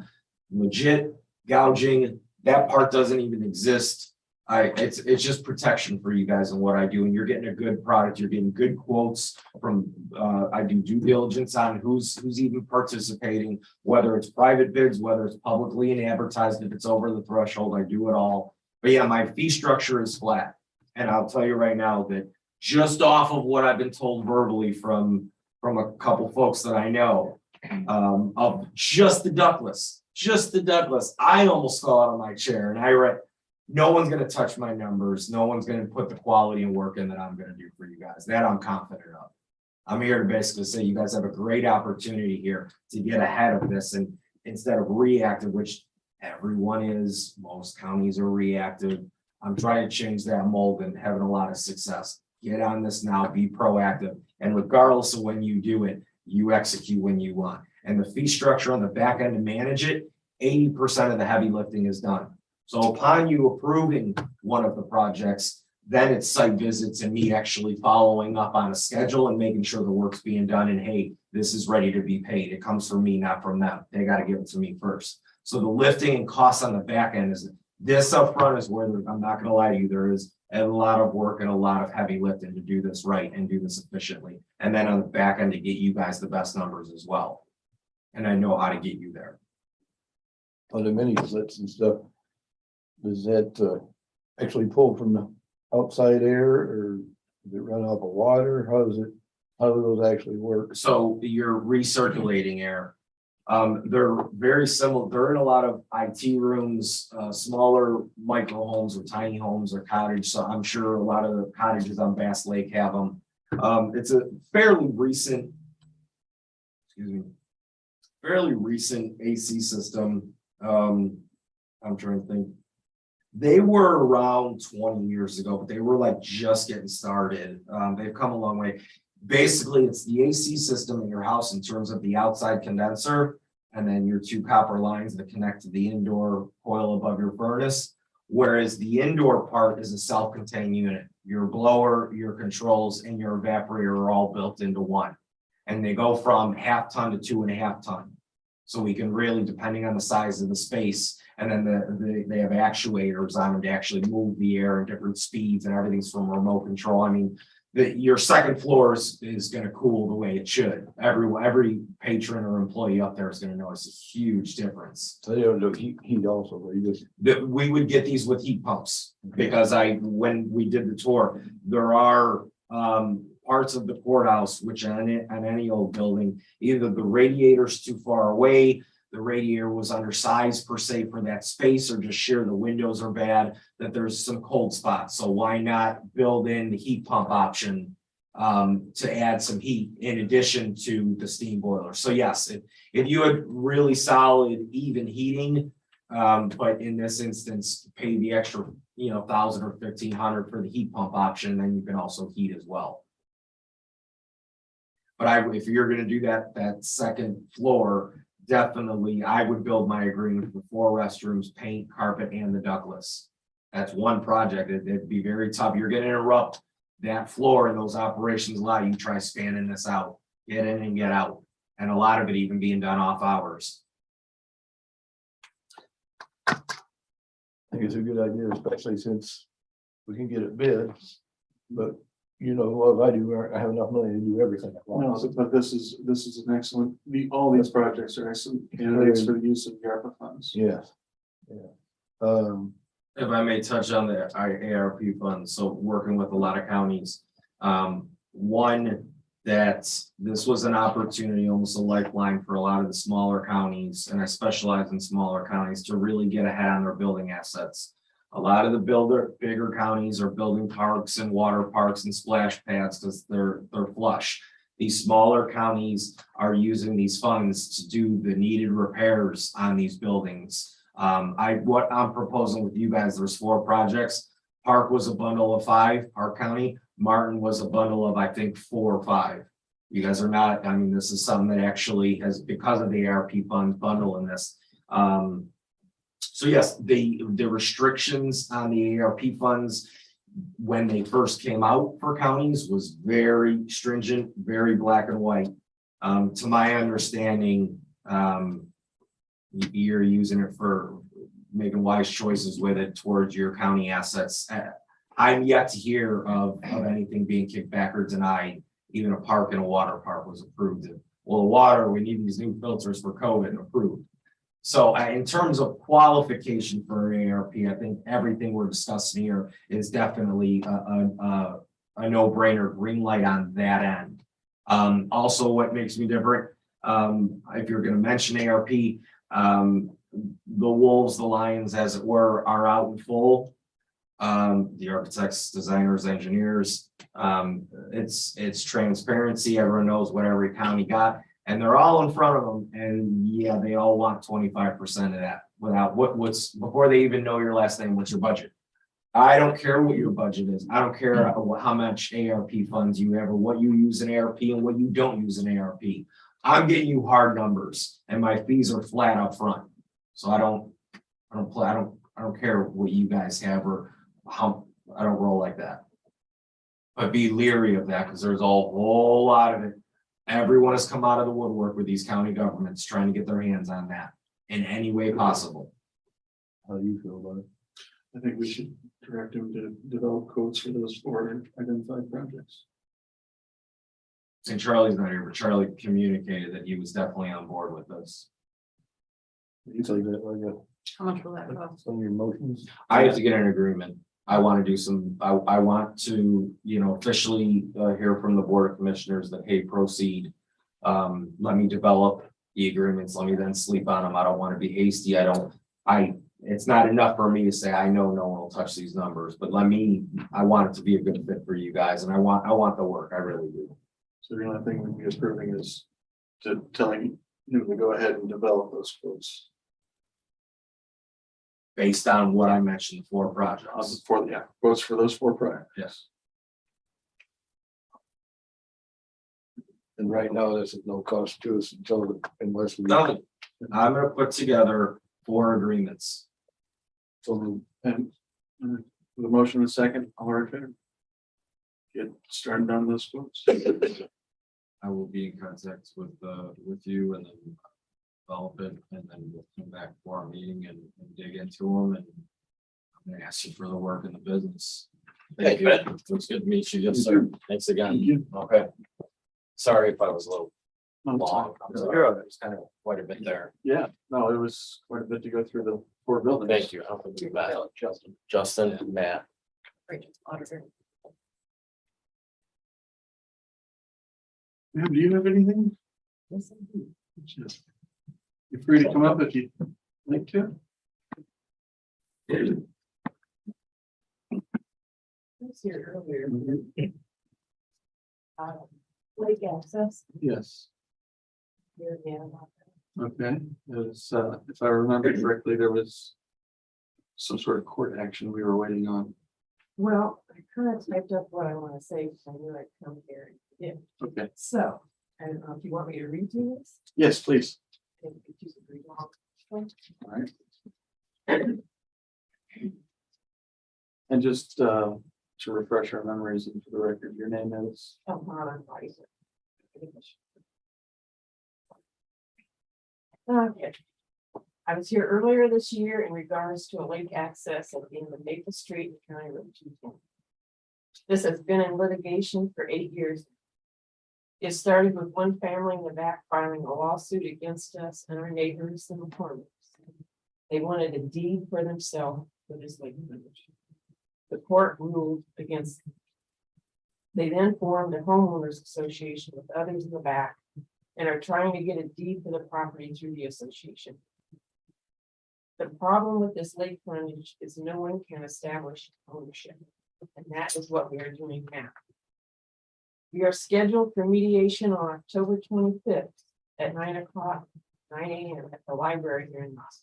legit gouging. That part doesn't even exist. It's just protection for you guys and what I do. And you're getting a good product. You're getting good quotes from, I do due diligence on who's even participating, whether it's private bids, whether it's publicly and advertised. If it's over the threshold, I do it all. But yeah, my fee structure is flat. And I'll tell you right now that just off of what I've been told verbally from a couple folks that I know, of just the ductless, I almost fell out of my chair and I read, no one's going to touch my numbers. No one's going to put the quality and work in that I'm going to do for you guys. That I'm confident of. I'm here to basically say you guys have a great opportunity here to get ahead of this, and instead of reactive, which everyone is, most counties are reactive. I'm trying to change that mold and having a lot of success. Get on this now, be proactive. And regardless of when you do it, you execute when you want. And the fee structure on the back end to manage it, 80% of the heavy lifting is done. So upon you approving one of the projects, then it's site visits and me actually following up on a schedule and making sure the work's being done. And hey, this is ready to be paid. It comes from me, not from them. They got to give it to me first. So the lifting and costs on the back end is this upfront is where I'm not going to lie to you. There is a lot of work and a lot of heavy lifting to do this right and do this efficiently. And then on the back end to get you guys the best numbers as well. And I know how to get you there. On the mini splits and stuff, does that actually pull from the outside air, or does it run off of water? How do those actually work? So you're recirculating air. They're very similar. They're in a lot of IT rooms, smaller micro homes or tiny homes or cottage. So I'm sure a lot of the cottages on Bass Lake have them. It's a fairly recent, fairly recent AC system. I'm trying to think. They were around 20 years ago, but they were like just getting started. They've come a long way. Basically, it's the AC system in your house in terms of the outside condenser, and then your two copper lines that connect to the indoor coil above your furnace. Whereas the indoor part is a self-contained unit. Your blower, your controls, and your evaporator are all built into one. And they go from 0.5 ton to 2.5 ton. So we can really, depending on the size of the space, and then they have actuators on them to actually move the air at different speeds, and everything's from remote control. I mean, your second floor is going to cool the way it should. Every patron or employee up there is going to notice a huge difference. So they don't do heat also, but you just. That we would get these with heat pumps, because when we did the tour, there are parts of the courthouse, which on any old building, either the radiator's too far away, the radiator was undersized per se for that space, or just sheer the windows are bad, that there's some cold spots. So why not build in the heat pump option to add some heat in addition to the steam boiler? So yes, if you had really solid even heating, but in this instance, pay the extra, 1,000 or 1,500 for the heat pump option, then you can also heat as well. But if you're going to do that second floor, definitely I would build my agreement for 4 restrooms, paint, carpet, and the ductless. That's one project. It'd be very tough. You're going to interrupt that floor and those operations a lot. You try spanning this out, get in and get out, and a lot of it even being done off hours. I think it's a good idea, especially since we can get it bid, but what I do, I have enough money to do everything at once. No, but this is an excellent, all these projects are excellent candidates for the use of the ARPA funds. Yes. Yeah. If I may touch on the ARP funds, so working with a lot of counties, one, that this was an opportunity, almost a lifeline for a lot of the smaller counties, and I specialize in smaller counties, to really get ahead on their building assets. A lot of the bigger counties are building parks and water parks and splash pads because they're flush. These smaller counties are using these funds to do the needed repairs on these buildings. What I'm proposing with you guys, there's 4 projects. Park was a bundle of 5, Park County. Martin was a bundle of, I think, 4 or 5. You guys are not, this is something that actually has, because of the ARP funds bundle in this. So yes, the restrictions on the ARP funds when they first came out for counties was very stringent, very black and white. To my understanding, you're using it for making wise choices with it towards your county assets. I'm yet to hear of anything being kicked back or denied. Even a park and a water park was approved. Well, the water, we need these new filters for COVID approved. So in terms of qualification for ARP, I think everything we're discussing here is definitely a no-brainer, green light on that end. Also, what makes me different, if you're going to mention ARP, the wolves, the lions, as it were, are out in full. The architects, designers, engineers, it's transparency. Everyone knows what every county got. And they're all in front of them, and yeah, they all want 25% of that without what's before they even know your last name. What's your budget? I don't care what your budget is. I don't care how much ARP funds you have or what you use in ARP and what you don't use in ARP. I'm getting you hard numbers, and my fees are flat up front. So I don't care what you guys have or how. I don't roll like that. But be leery of that, because there's a whole lot of it. Everyone has come out of the woodwork with these county governments trying to get their hands on that in any way possible. How do you feel about it? I think we should direct them to develop codes for those 4 identified projects. And Charlie's not here, but Charlie communicated that he was definitely on board with this. You tell you that like How much will that cost? some of your motions. I have to get an agreement. I want to do some, I want to, officially hear from the Board of Commissioners that, hey, proceed. Let me develop, the agreements, let me then sleep on them. I don't want to be hasty. It's not enough for me to say, I know no one will touch these numbers, but I want it to be a good fit for you guys and I want the work. I really do. So the only thing we'd be approving is telling you to go ahead and develop those quotes. Based on what I mentioned, 4 projects. Quotes for those 4 projects. Yes. And right now, this is no cost to us unless we. Nothing. I'm gonna put together 4 agreements. So, and with a motion and a second, all in favor? Get started on those quotes. I will be in contact with you and then develop it, and then we'll come back for our meeting and dig into them, and I'm gonna ask you for the work in the business. Thank you. It was good to meet you. Yes, sir. Thanks again. Okay. Sorry if I was a little long. I'm sorry. There's kind of quite a bit there. Yeah, no, it was quite a bit to go through the 4 buildings. Thank you. I'll be back. Justin and Matt. Auditor. Ma'am, do you have anything? Yes, I do. You're free to come up if you'd like to. I was here earlier. Lake access. Yes. Here again. Okay, if I remember correctly, there was some sort of court action we were waiting on. Well, I kind of typed up what I want to say, because I knew I'd come here. Yeah, Okay, so, I don't know if you want me to read you this. yes, please. If you could read along. All right. And just to refresh our memories and for the record, your name is? Oh, Mara Advisor. Okay. I was here earlier this year in regards to a lake access at the end of Maple Street in County Road 210. This has been in litigation for 8 years. It started with one family in the back filing a lawsuit against us and our neighbors, the McCormicks. They wanted a deed for themselves for this lake frontage. The court ruled against them. They then formed a homeowners association with others in the back and are trying to get a deed for the property through the association. The problem with this lake frontage is no one can establish ownership, and that is what we are doing now. We are scheduled for mediation on October 25th at 9 a.m. at the library here in Mosses.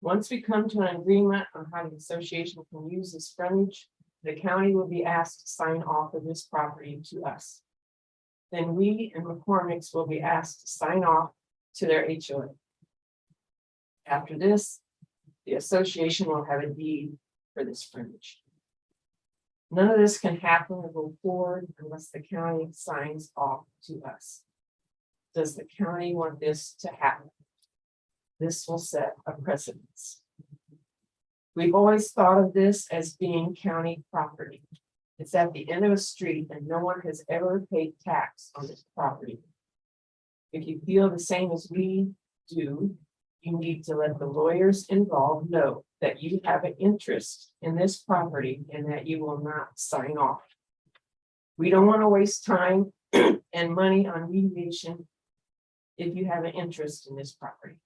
Once we come to an agreement on how the association can use this frontage, the county will be asked to sign off of this property to us. Then we and McCormick's will be asked to sign off to their HOA. After this, the association will have a deed for this frontage. None of this can happen or go forward unless the county signs off to us. Does the county want this to happen? This will set a precedence. We've always thought of this as being county property. It's at the end of a street and no one has ever paid tax on this property. If you feel the same as we do, you need to let the lawyers involved know that you have an interest in this property and that you will not sign off. We don't want to waste time and money on mediation if you have an interest in this property.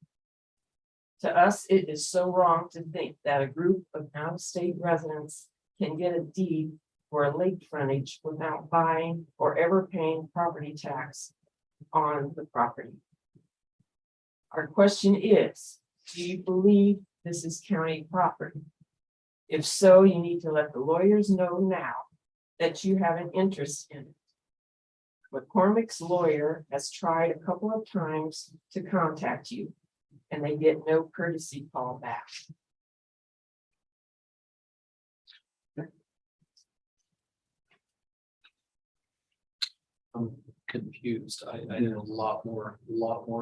To us, it is so wrong to think that a group of out-of-state residents can get a deed for a lake frontage without buying or ever paying property tax on the property. Our question is, do you believe this is county property? If so, you need to let the lawyers know now that you have an interest in it. McCormick's lawyer has tried a couple of times to contact you, and they get no courtesy call back. I'm confused. I need a lot more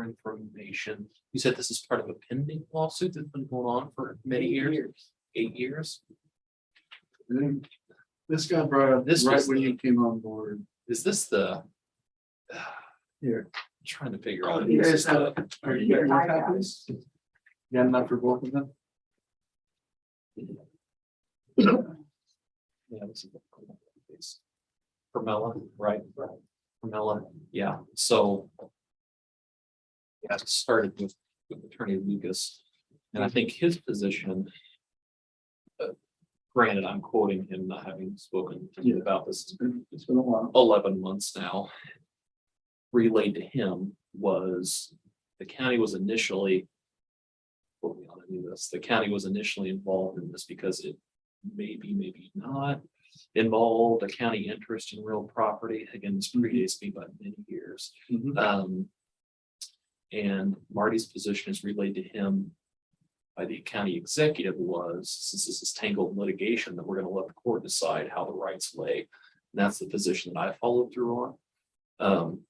information. You said this is part of a pending lawsuit that's been going on for many years, 8 years. This got brought up This right was when the- you came on board. Is this the? Here. Trying to figure Oh, out. you is guys this have- the- Are you getting more copies? You got enough for both of them? Yeah, this is Carmella, right? Carmella, yeah, so. got started with Attorney Lucas. And I think his position, granted, I'm quoting him, not having spoken to him about this, It's been a while. 11 months now. Relayed to him was the county was initially. Quote me on any of this, the county was initially involved in this because it maybe not involved a county interest in real property. Again, this predates me by many years. Mhm. And Marty's position is relayed to him by the county executive was, since this is tangled litigation, that we're gonna let the court decide how the rights lay. And that's the position that I followed through on.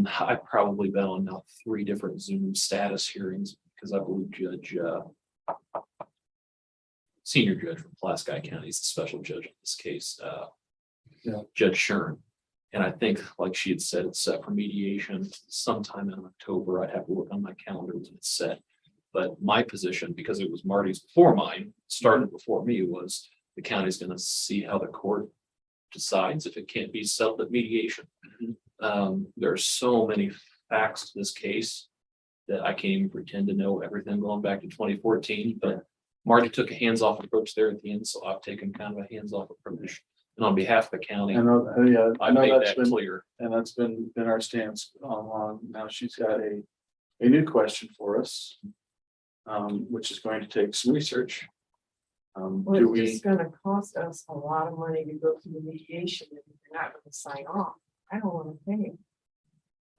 I've probably been on now 3 different Zoom status hearings because I believe senior judge from Pulaski County is the special judge in this case, Judge Shern. And I think, like she had said, it's set for mediation sometime in October. I'd have to look on my calendar when it's set. But my position, because it was Marty's before mine, started before me, was the county's gonna see how the court decides if it can't be settled at mediation. There's so many facts to this case that I can't even pretend to know everything going back to 2014, but Marty took a hands-off approach there at the end, so I've taken kind of a hands-off approach. And on behalf of the county, I know, yeah, I I know made that's that been, clear. and that's been our stance all along. Now she's got a new question for us. Which is going to take some research. Well, Do it's we, just gonna cost us a lot of money to go through the mediation if you're not gonna sign off. I don't wanna pay.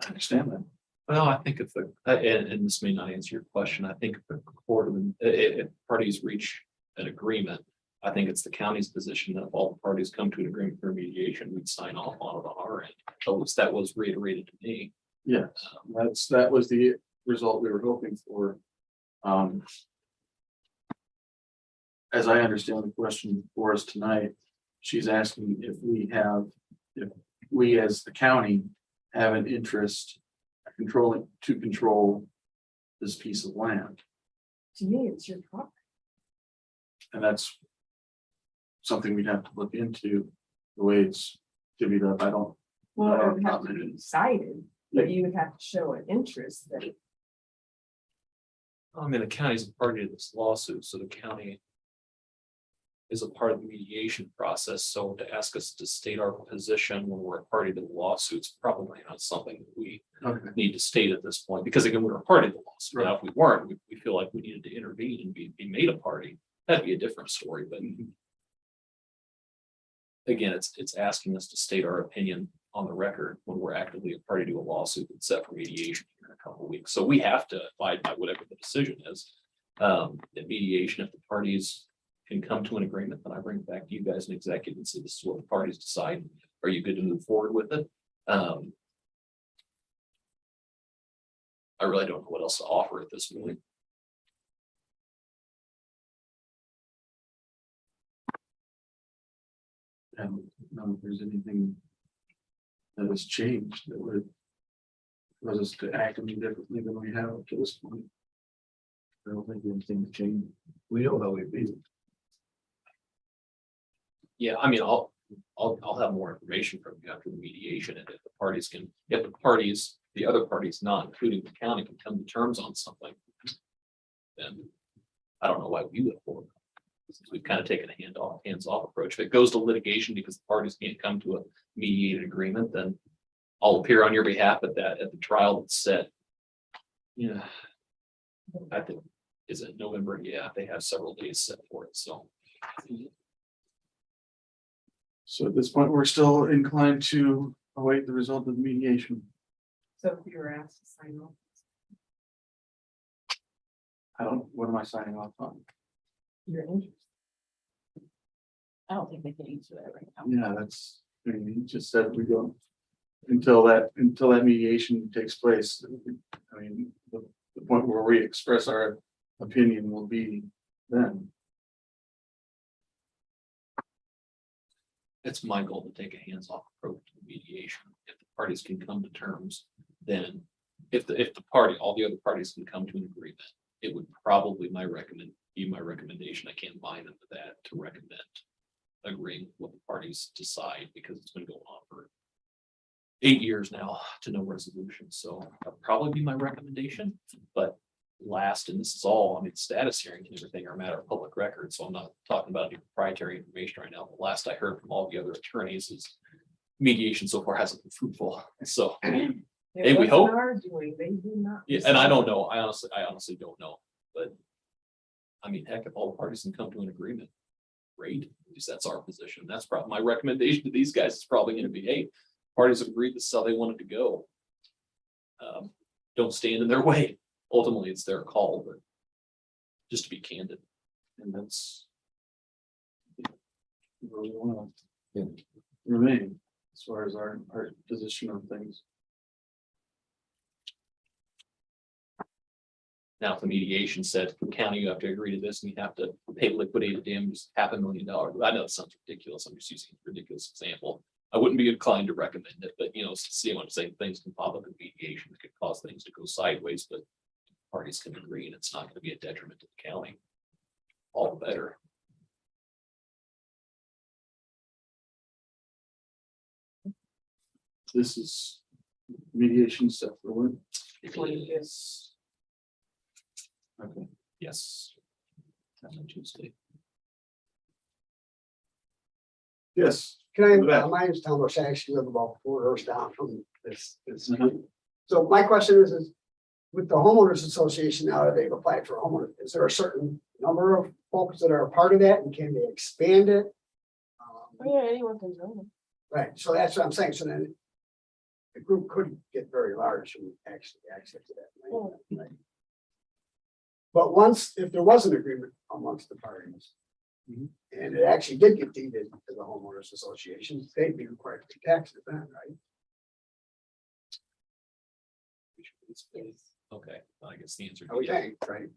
I understand that. Well, I think if and this may not answer your question, I think if the court, if parties reach an agreement, I think it's the county's position that if all the parties come to an agreement for mediation, we'd sign off on it on our end. At least that was reiterated to me. Yes, that was the result we were hoping for. As I understand the question for us tonight, she's asking if we as the county have an interest to control this piece of land. To me, it's your property. And that's something we'd have to look into the way it's divvied up. I don't. Well, I it don't would have to comment. be decided, but you would have to show an interest that. I mean, the county's a party to this lawsuit, so the county is a part of the mediation process. So to ask us to state our position when we're a party to the lawsuit's probably not something that we Okay. need to state at this point, because again, we're a party to the lawsuit. Now, if we weren't, we feel like we needed to intervene and be made a party. That'd be a different story, but again, it's asking us to state our opinion on the record when we're actively a party to a lawsuit that's set for mediation here in a couple of weeks. So we have to abide by whatever the decision is. At mediation, if the parties can come to an agreement, then I bring it back to you guys in executive and say, this is what the parties decide. Are you good to move forward with it? I really don't know what else to offer at this point. And if there's anything that has changed that would cause us to act any differently than we have up to this point. I don't think anything changed. We know how we feel. Yeah, I mean, I'll have more information from you after the mediation, and if the other parties, not including the county, can come to terms on something, then I don't know why we would hold. Since we've kind of taken a hands-off approach. If it goes to litigation because the parties can't come to a mediated agreement, then I'll appear on your behalf at the trial that's set. Yeah. I think, is it November? Yeah, they have several days set for it, so. So at this point, we're still inclined to await the result of the mediation. So if you were asked to sign off. What am I signing off on? Your interest. I don't think they can answer that right now. Yeah, that's, I mean, he just said we don't, until that mediation takes place. I mean, the point where we express our opinion will be then. It's my goal to take a hands-off approach to mediation. If the parties can come to terms, then if all the other parties can come to an agreement, it would probably be my recommendation. I can't bind them to that, to recommend agreeing with what the parties decide, because it's been going on for 8 years now to no resolution, so that'll probably be my recommendation, but last, and this is all, I mean, status hearings and everything are a matter of public record, so I'm not talking about any proprietary information right now. The last I heard from all the other attorneys is mediation so far hasn't been fruitful, so. Hey, we hope. They do not. Yeah, and I don't know, I honestly don't know, but. I mean, heck, if all the parties can come to an agreement, great, at least that's our position, that's probably, my recommendation to these guys is probably gonna be, hey, parties have agreed this is how they want it to go. Don't stand in their way, ultimately, it's their call, but just to be candid, and that's. Where we wanna remain as far as our position on things. Now, if the mediation said, county, you have to agree to this, and you have to pay liquidated damages, $500,000. I know it sounds ridiculous, I'm just using a ridiculous example. I wouldn't be inclined to recommend it, but see what I'm saying, things can pop up in mediation, that could cause things to go sideways, but parties can agree, and it's not gonna be a detriment to the county. All the better. This is mediation step forward. It is. Okay, yes. That's on Tuesday. Yes. Can I, my name's Tom Bush, I actually live about 4 doors down from this. Mhm. So my question is with the homeowners association now that they've applied for homeowners, is there a certain number of folks that are a part of that and can they expand it? Yeah, anyone can join it. Right, so that's what I'm saying, so then the group could get very large and actually access to that. Right? But if there was an agreement amongst the parties, Mhm. and it actually did get deeded to the homeowners association, they'd be required to pay taxes then, right? Okay, I guess the answer. I would think, right?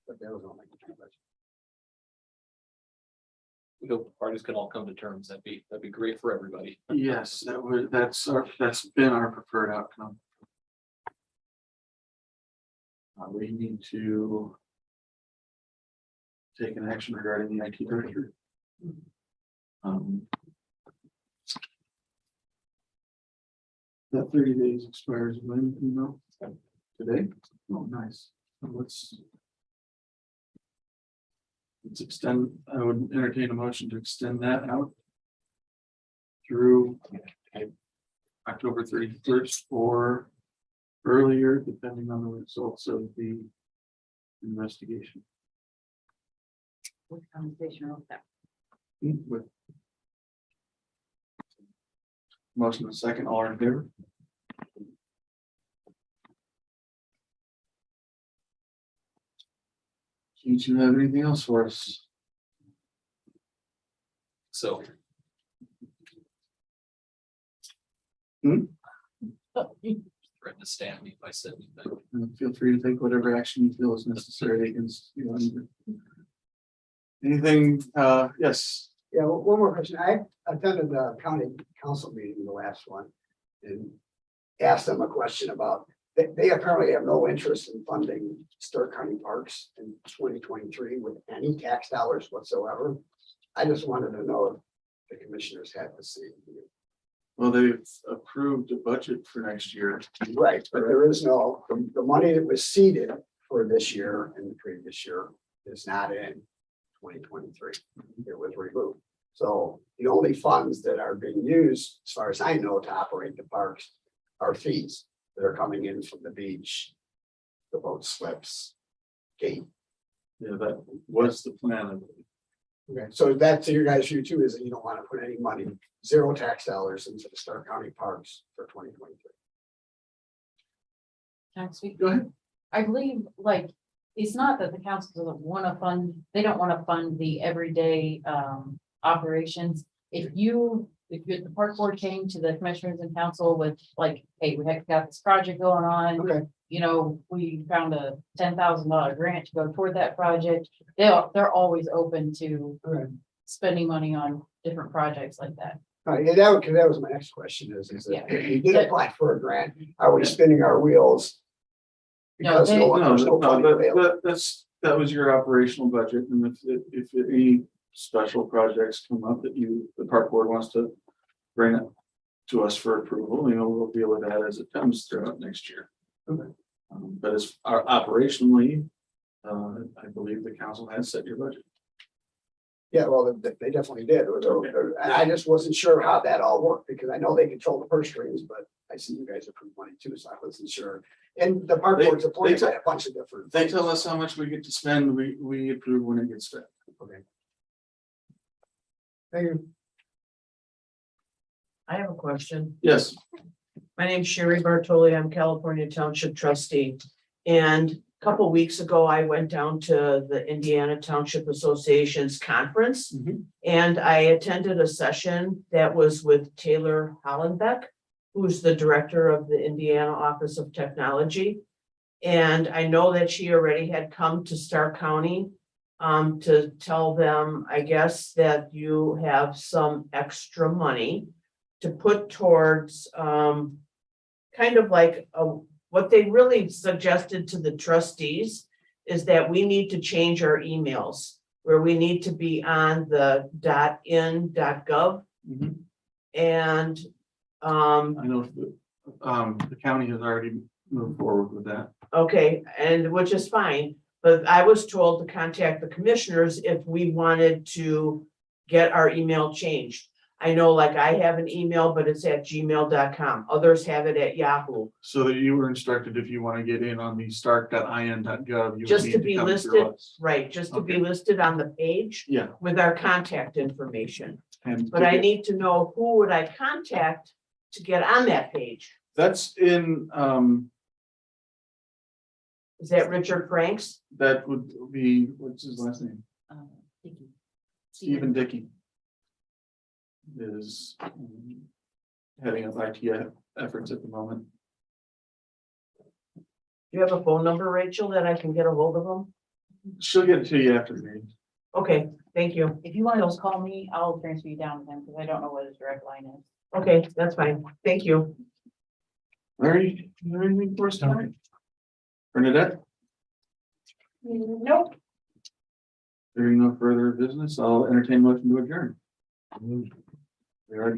But that was only. We hope the parties can all come to terms. That'd be great for everybody. Yes, that's been our preferred outcome. We need to take an action regarding the IT director. That 30 days expires when, today? Oh, nice. So let's extend, I would entertain a motion to extend that out through October 31st or earlier, depending on the results of the investigation. With conversation with that. With motion and second, all in favor? Do you have anything else for us? So. Threaten to stab me if I said anything. Feel free to take whatever action you feel is necessary against you. Anything, yes. Yeah, one more question. I attended the county council meeting, the last one, and asked them a question about, they apparently have no interest in funding Starke County parks in 2023 with any tax dollars whatsoever. I just wanted to know if the commissioners had the same view. Well, they've approved a budget for next year. Right, but there is no, the money that was seeded for this year and the previous year is not in 2023. It was removed. So the only funds that are being used, as far as I know, to operate the parks are fees that are coming in from the beach, the boat slips, gate. Yeah, that was the plan. Okay, so that's your guys' view too, is that you don't want to put any money, zero tax dollars into the Starke County parks for 2023. Can I speak? Go ahead. I believe, like, it's not that the council doesn't want to fund, they don't want to fund the everyday operations. If the park board came to the commissioners and council with like, hey, we have got this project going on. Okay. We found a $10,000 grant to go toward that project. They're always open to Okay. spending money on different projects like that. All right, yeah, that was my next question is Yeah. that if we did apply for a grant, are we spinning our wheels? No, Because there's no funding available. That was your operational budget, and if any special projects come up that the park board wants to bring it to us for approval, we'll deal with that as it comes throughout next year. But as operationally, I believe the council has set your budget. Yeah, well, they definitely did. And I just wasn't sure how that all worked because I know they control the purse strings, but I see you guys approve money too, so I wasn't sure. And the park board's appointed by a bunch of different. They tell us how much we get to spend, we approve when it gets spent. Okay. Thank you. I have a question. Yes, My name's Sherry Bartoli. I'm California Township trustee. And a couple weeks ago, I went down to the Indiana Township Association's conference. Mhm. And I attended a session that was with Taylor Hollenbeck, who's the director of the Indiana Office of Technology. And I know that she already had come to Stark County to tell them, I guess, that you have some extra money to put towards kind of like what they really suggested to the trustees is that we need to change our emails where we need to be on the .in.gov. Mhm. And I know the county has already moved forward with that. okay, and which is fine, but I was told to contact the commissioners if we wanted to get our email changed. I know, like, I have an email, but it's at gmail.com. Others have it at Yahoo. So that you were instructed if you want to get in on the stark.in.gov. you would Just need to be come through listed, us. right, just to be Okay. listed on the page Yeah. with our contact information. And But I need to know who would I contact to get on that page? that's in, Is that Richard Franks? that would be, what's his last name? Dicky. Stephen Dickey. Is heading up IT efforts at the moment. Do you have a phone number, Rachel, that I can get a hold of them? She'll get it to you after the meeting. Okay, thank you. If you want to just call me, I'll transfer you down to him because I don't know what his direct line is. Okay, that's fine. Thank you. Larry, is there anything for us tonight? Bernadette, Nope. hearing no further business, I'll entertain motion to adjourn. We are.